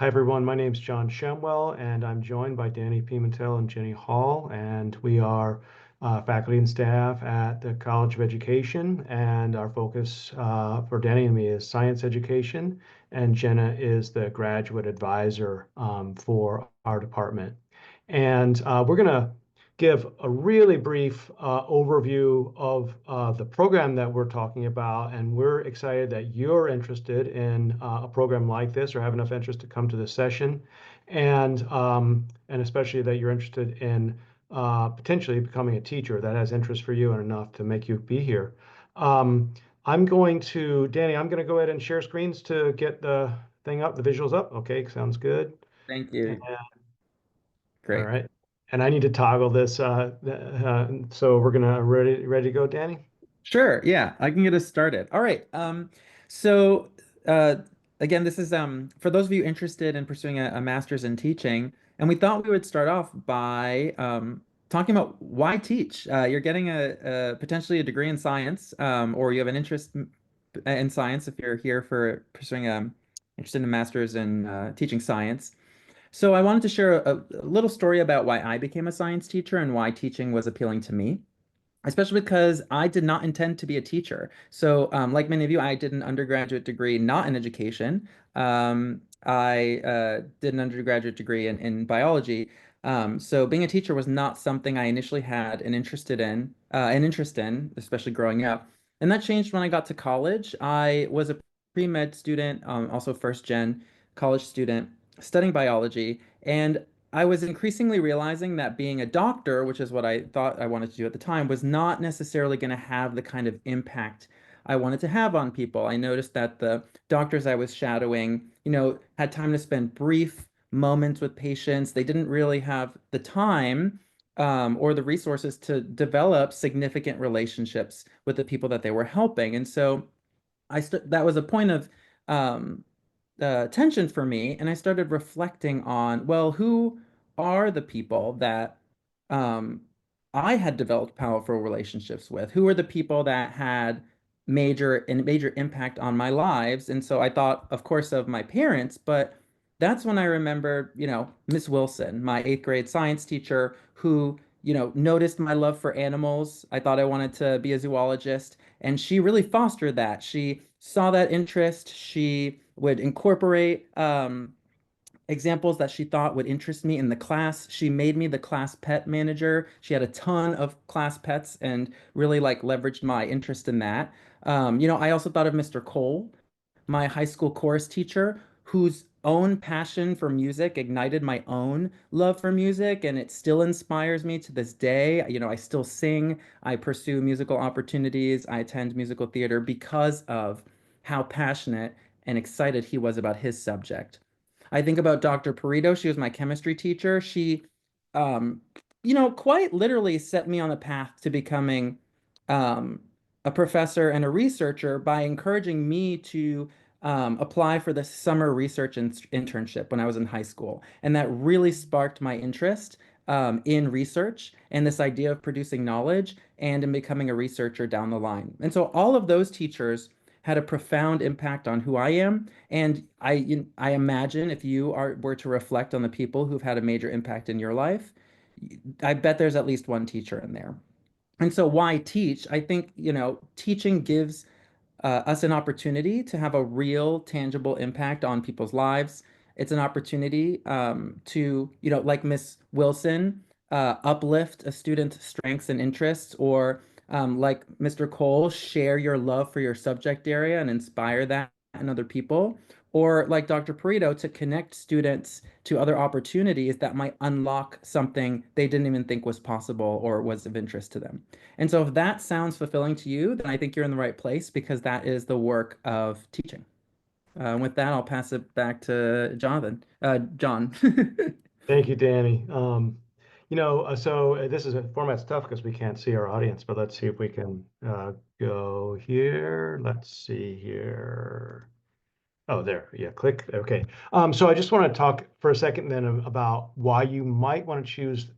Hi, everyone. My name is John Shumwell, and I'm joined by Danny Pimentel and Jenny Hall, and we are faculty and staff at the College of Education. And our focus for Danny and me is science education, and Jenna is the graduate advisor for our department. And we're going to give a really brief overview of the program that we're talking about. And we're excited that you're interested in a program like this or have enough interest to come to this session. And especially that you're interested in potentially becoming a teacher that has interest for you and enough to make you be here. Danny, I'm going to go ahead and share screens to get the thing up, the visuals up. Okay, sounds good. Thank And you. all Great. right. And I need to toggle this. So we're gonna ready to go, Danny? Sure. Yeah, I can get us started. All right. So uh, again, this is for those of you interested in pursuing a master's in teaching, and we thought we would start off by talking about why teach. You're getting a potentially a degree in science, or you have an interest in science if you're here for pursuing interested in a master's in teaching science. So I wanted to share a little story about why I became a science teacher and why teaching was appealing to me, especially because I did not intend to be a teacher. So, like many of you, I did an undergraduate degree not in education. I did an undergraduate degree in biology. So being a teacher was not something I initially had an interest in, especially growing up. And that changed when I got to college. I was a pre-med student, also first gen college student studying biology. And I was increasingly realizing that being a doctor, which is what I thought I wanted to do at the time, was not necessarily going to have the kind of impact I wanted to have on people. I noticed that the doctors I was shadowing, had time to spend brief moments with patients. They didn't really have the time or the resources to develop significant relationships with the people that they were helping. And so that was a point of um, tension for me, and I started reflecting on, well, who are the people that um, I had developed powerful relationships with? Who were the people that had major impact on my lives? And so I thought, of course, of my parents, but that's when I remembered, Miss Wilson, my eighth grade science teacher, who, noticed my love for animals. I thought I wanted to be a zoologist, and she really fostered that. She saw that interest. She would incorporate examples that she thought would interest me in the class. She made me the class pet manager. She had a ton of class pets and really like leveraged my interest in that. I also thought of Mr. Cole, my high school chorus teacher, whose own passion for music ignited my own love for music, and it still inspires me to this day. I still sing, I pursue musical opportunities, I attend musical theater because of how passionate and excited he was about his subject. I think about Dr. Perito. She was my chemistry teacher. She, um, quite literally set me on a path to becoming um, a professor and a researcher by encouraging me to apply for the summer research internship when I was in high school. And that really sparked my interest in research and this idea of producing knowledge and in becoming a researcher down the line. And so all of those teachers had a profound impact on who I am. And I imagine if you were to reflect on the people who've had a major impact in your life, I bet there's at least one teacher in there. And so why teach? I think, teaching gives us an opportunity to have a real, tangible impact on people's lives. It's an opportunity to, like Miss Wilson, uplift a student's strengths and interests, or like Mr. Cole, share your love for your subject area and inspire that in other people. Or like Dr. Perito, to connect students to other opportunities that might unlock something they didn't even think was possible or was of interest to them. And so if that sounds fulfilling to you, then I think you're in the right place because that is the work of teaching. With that, I'll pass it back to John. Thank you, Danny. This is a format's tough because we can't see our audience, but let's see if we can go here. Let's see here. Oh, there. Yeah, click. Okay. So I just want to talk for a second then about why you might want to choose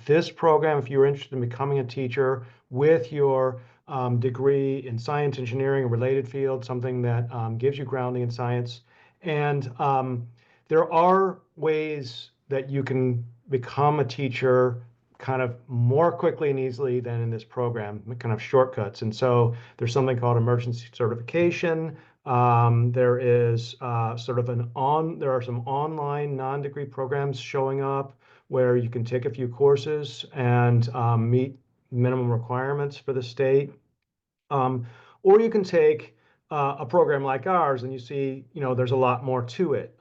this program if you're interested in becoming a teacher with your degree in science, engineering, and related fields, something that gives you grounding in science. And there are ways that you can become a teacher kind of more quickly and easily than in this program, kind of shortcuts. And so there's something called emergency certification. There is there are some online non-degree programs showing up where you can take a few courses and meet minimum requirements for the state. Um, or you can take a program like ours and you see, there's a lot more to it.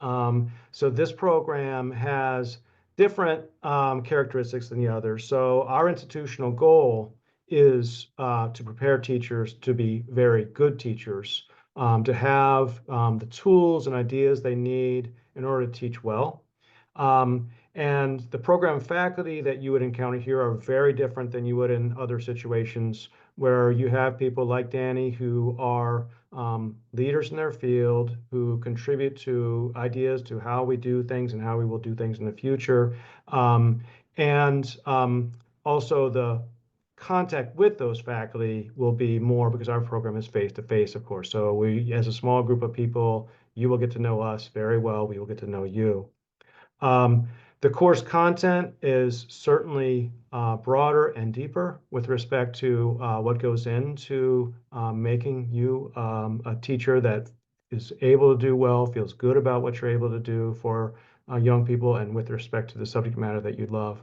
So this program has different characteristics than the others. So our institutional goal is to prepare teachers to be very good teachers, to have the tools and ideas they need in order to teach well. And the program faculty that you would encounter here are very different than you would in other situations where you have people like Danny who are leaders in their field, who contribute to ideas to how we do things and how we will do things in the future. And also the contact with those faculty will be more because our program is face to face, of course. So we, as a small group of people, you will get to know us very well. We will get to know you. Um, the course content is certainly broader and deeper with respect to what goes into making you a teacher that is able to do well, feels good about what you're able to do for young people, and with respect to the subject matter that you love.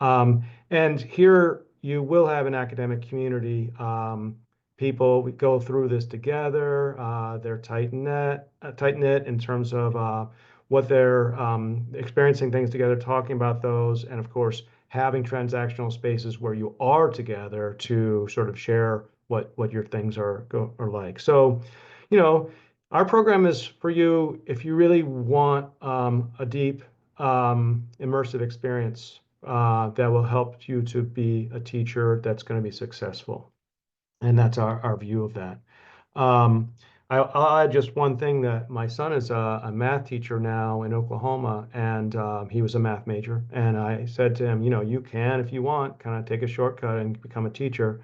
And here you will have an academic community. People, we go through this together. They're tight knit in terms of what they're experiencing things together, talking about those, and of course, having transactional spaces where you are together to sort of share what your things are like. So, you know, our program is for you if you really want a deep immersive experience that will help you to be a teacher that's going to be successful. And that's our view of that. Um, I'll add just one thing that my son is a math teacher now in Oklahoma, and he was a math major. And I said to him, you can, if you want, kind of take a shortcut and become a teacher.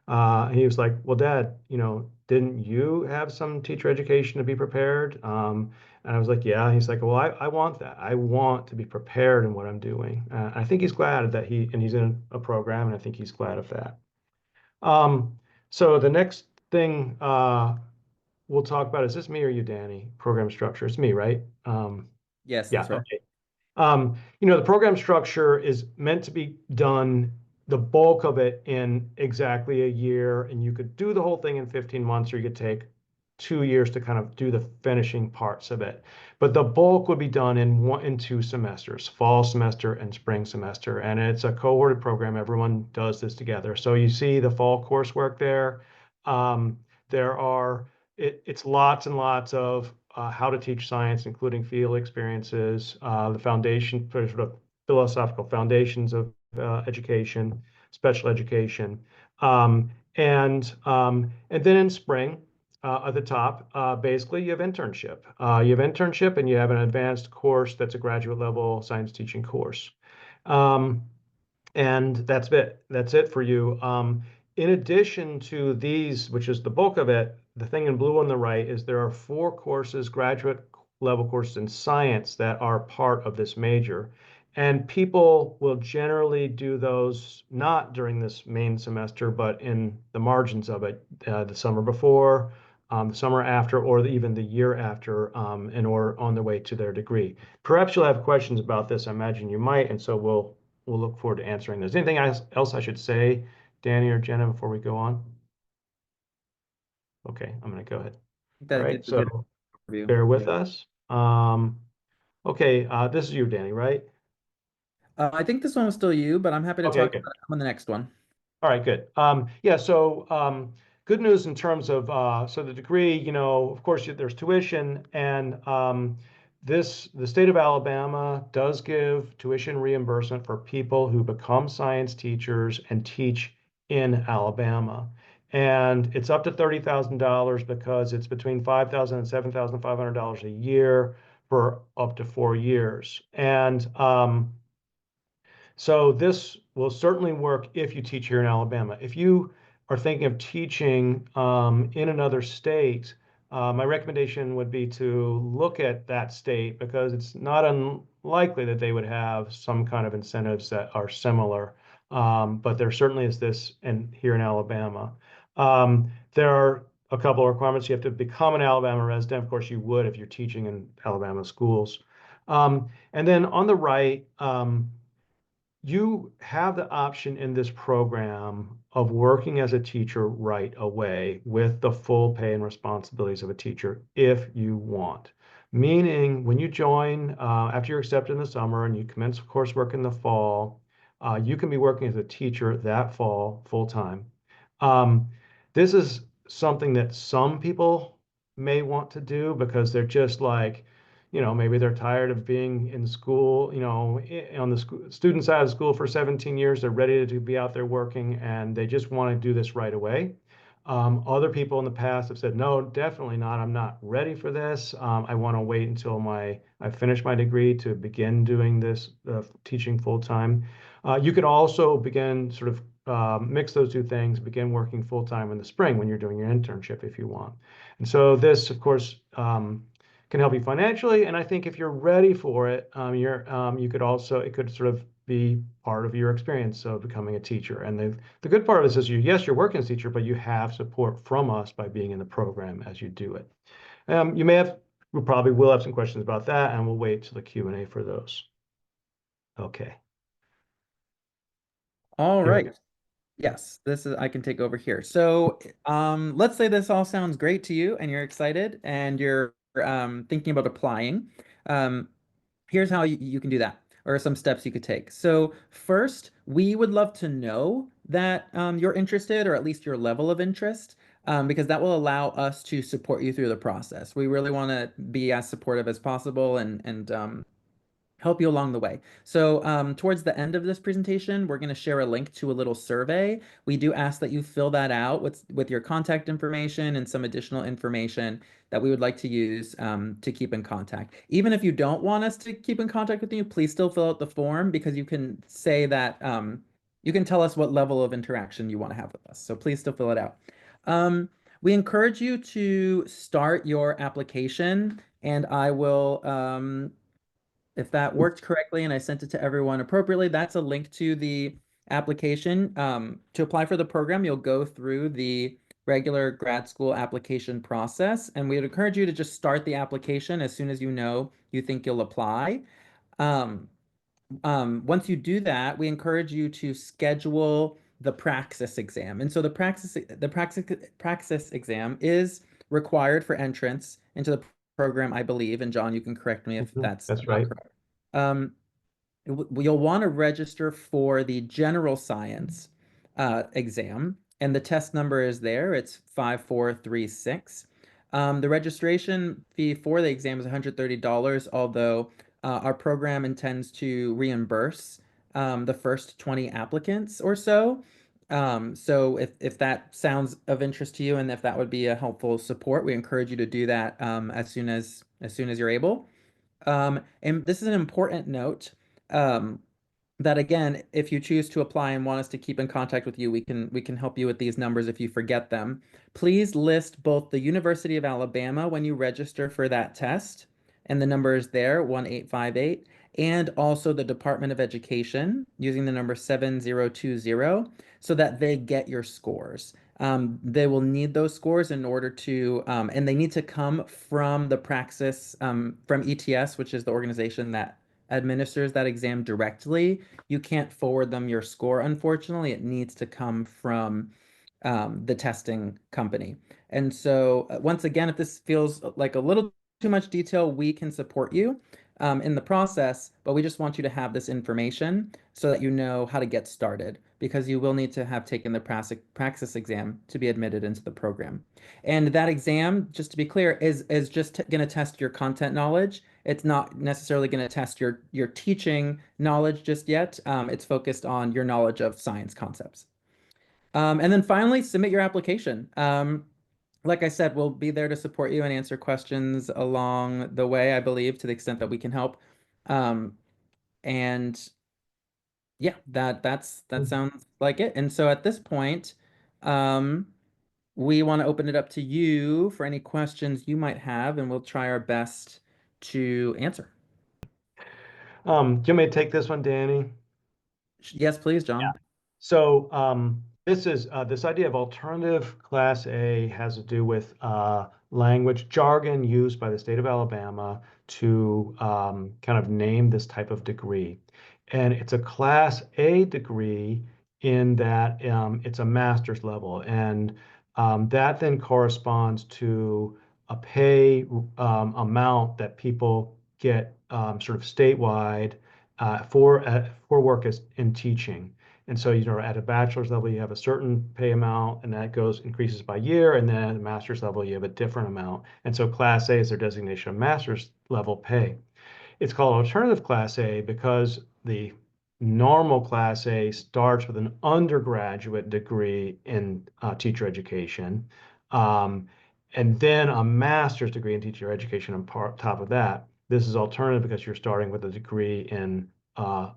He was like, well, Dad, didn't you have some teacher education to be prepared? And I was like, yeah. He's like, well, I want that. I want to be prepared in what I'm doing. I think he's glad that and he's in a program, and I think he's glad of that. Um, so the next thing we'll talk about, is this me or you, Danny? Program structure. It's me, right? Yes, Yeah, that's right. okay. The program structure is meant to be done, the bulk of it in exactly a year, and you could do the whole thing in 15 months, or you could take 2 years to kind of do the finishing parts of it. But the bulk would be done in 2 semesters, fall semester and spring semester. And it's a cohorted program. Everyone does this together. So you see the fall coursework there. Um, there are it's lots and lots of how to teach science, including field experiences, the foundation, sort of philosophical foundations of education, special education, and then in spring, at the top, basically you have internship. And you have an advanced course that's a graduate level science teaching course. Um, and that's it. That's it for you. In addition to these, which is the bulk of it, the thing in blue on the right is there are 4 courses, graduate level courses in science that are part of this major. And people will generally do those not during this main semester, but in the margins of it, the summer before, the summer after, or even the year after, or on their way to their degree. Perhaps you'll have questions about this. I imagine you might, and so we'll look forward to answering those. Anything else I should say, Danny or Jenna, before we go on? Okay, I'm going to go ahead. All That right, gives a good so overview. bear with us. Okay, this is you, Danny, right? I think this one was still you, but I'm happy to Okay, talk good. about it on the next one. All right, good. Yeah, so good news in terms of so the degree, of course, there's tuition, and the state of Alabama does give tuition reimbursement for people who become science teachers and teach in Alabama. And it's up to $30,000 because it's between $5,000 and $7,500 a year for up to 4 years. And so this will certainly work if you teach here in Alabama. If you are thinking of teaching in another state, my recommendation would be to look at that state because it's not unlikely that they would have some kind of incentives that are similar. But there certainly is this here in Alabama. There are a couple of requirements. You have to become an Alabama resident. Of course, you would if you're teaching in Alabama schools. And then on the right, you have the option in this program of working as a teacher right away with the full pay and responsibilities of a teacher if you want. Meaning, when you join after you're accepted in the summer and you commence coursework in the fall, you can be working as a teacher that fall full time. Um, this is something that some people may want to do because they're just like, maybe they're tired of being in school, on the student side of school for 17 years. They're ready to be out there working and they just want to do this right away. Other people in the past have said, no, definitely not. I'm not ready for this. I want to wait until I finish my degree to begin doing this teaching full time. You could also begin sort of mix those two things, begin working full time in the spring when you're doing your internship if you want. And so this, of course, can help you financially. And I think if you're ready for it, it could sort of be part of your experience of becoming a teacher. And the good part of this is yes, you're working as a teacher, but you have support from us by being in the program as you do it. We probably will have some questions about that, and we'll wait till the Q&A for those. Okay. All There we right. go. Yes, this is I can take over here. So, let's say this all sounds great to you and you're excited and you're thinking about applying. Um, Here's how you can do that, or some steps you could take. So first, we would love to know that you're interested, or at least your level of interest, because that will allow us to support you through the process. We really want to be as supportive as possible and help you along the way. So, towards the end of this presentation, we're going to share a link to a little survey. We do ask that you fill that out with your contact information and some additional information that we would like to use to keep in contact. Even if you don't want us to keep in contact with you, please still fill out the form because you can say that you can tell us what level of interaction you want to have with us. So please still fill it out. We encourage you to start your application, and I will if that worked correctly and I sent it to everyone appropriately, that's a link to the application. To apply for the program, you'll go through the regular grad school application process, and we would encourage you to just start the application as soon as you know you think you'll apply. Um, Once you do that, we encourage you to schedule the praxis exam. And so the praxis exam is required for entrance into the program, I believe. And John, you can correct me if that's That's not right. correct. Um, you'll want to register for the general science exam, and the test number is there. It's 5436. The registration fee for the exam is $130, although our program intends to reimburse the first 20 applicants or so. So if that sounds of interest to you and if that would be a helpful support, we encourage you to do that as soon as you're able. And this is an important note. Um, that again, if you choose to apply and want us to keep in contact with you, we can help you with these numbers if you forget them. Please list both the University of Alabama when you register for that test, and the number is there, 1858, and also the Department of Education using the number 7020 so that they get your scores. They will need those scores in order to, and they need to come from the Praxis, from ETS, which is the organization that administers that exam directly. You can't forward them your score, unfortunately. It needs to come from the testing company. And so, once again, if this feels like a little too much detail, we can support you in the process, but we just want you to have this information so that you know how to get started because you will need to have taken the praxis exam to be admitted into the program. And that exam, just to be clear, is just going to test your content knowledge. It's not necessarily going to test your teaching knowledge just yet. It's focused on your knowledge of science concepts. And then finally, submit your application. Like I said, we'll be there to support you and answer questions along the way, I believe, to the extent that we can help. Um, and yeah, that sounds like it. And so at this point, um, we want to open it up to you for any questions you might have, and we'll try our best to answer. Do you want me to take this one, Danny? Yes, please, John. So this is this idea of alternative Class A has to do with language jargon used by the state of Alabama to kind of name this type of degree. And it's a Class A degree in that it's a master's level. And that then corresponds to a pay amount that people get sort of statewide for work as in teaching. And so, at a bachelor's level, you have a certain pay amount, and that goes increases by year. And then at a master's level, you have a different amount. And so, Class A is their designation of master's level pay. It's called alternative Class A because the normal Class A starts with an undergraduate degree in teacher education, um, and then a master's degree in teacher education on top of that. This is alternative because you're starting with a degree in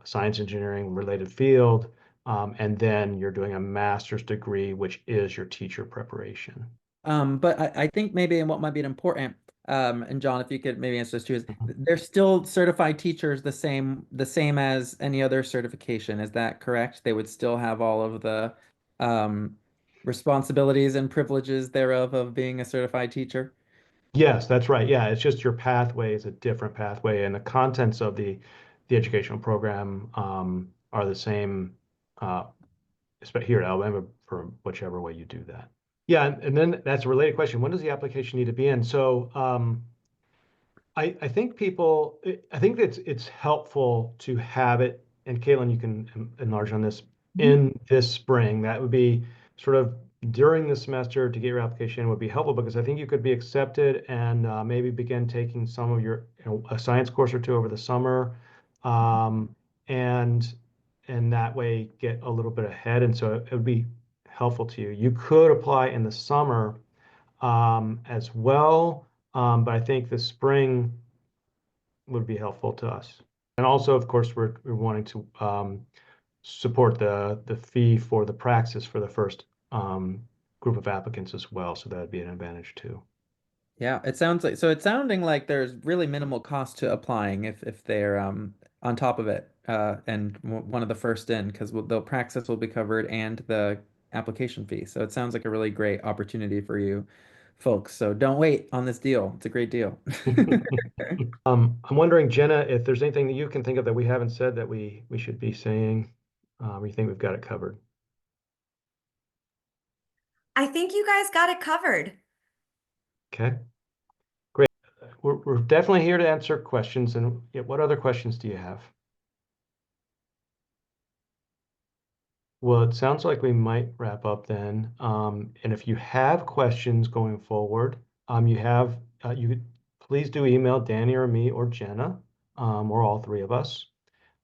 science engineering related field, and then you're doing a master's degree, which is your teacher preparation. But I think maybe and what might be important, and John, if you could maybe answer this too, is Mhm. they're still certified teachers the same as any other certification. Is that correct? They would still have all of the um, responsibilities and privileges thereof of being a certified teacher. Yes, that's right. Yeah, it's just your pathway is a different pathway, and the contents of the educational program are the same, uh, here at Alabama for whichever way you do that. Yeah, and then that's a related question. When does the application need to be in? So I think I think it's helpful to have it, and Caitlin, you can enlarge on this Mhm. in this spring. That would be sort of during the semester to get your application in would be helpful because I think you could be accepted and maybe begin taking some of your, a science course or two over the summer, um, and that way get a little bit ahead. And so it would be helpful to you. You could apply in the summer as well. But I think the spring would be helpful to us. And also, of course, we're wanting to support the fee for the praxis for the first group of applicants as well. So that'd be an advantage too. Yeah, it sounds like so it's sounding like there's really minimal cost to applying if they're on top of it and one of the first in because the praxis will be covered and the application fee. So it sounds like a really great opportunity for you folks. So don't wait on this deal. It's a great deal. I'm wondering, Jenna, if there's anything that you can think of that we haven't said that we should be saying. You think we've got it covered? I think you guys got it covered. Okay, great. We're definitely here to answer questions. And yeah, what other questions do you have? Well, it sounds like we might wrap up then. And if you have questions going forward, you could please do email Danny or me or Jenna, or all three of us.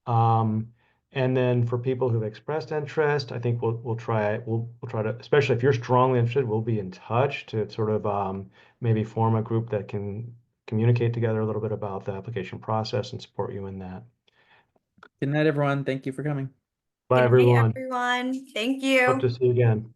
Um, and then for people who've expressed interest, I think we'll try to, especially if you're strongly interested, we'll be in touch to sort of maybe form a group that can communicate together a little bit about the application process and support you in that. Good night, everyone. Thank you for coming. Bye, Good night, everyone. everyone. Thank Hope to you. see you again.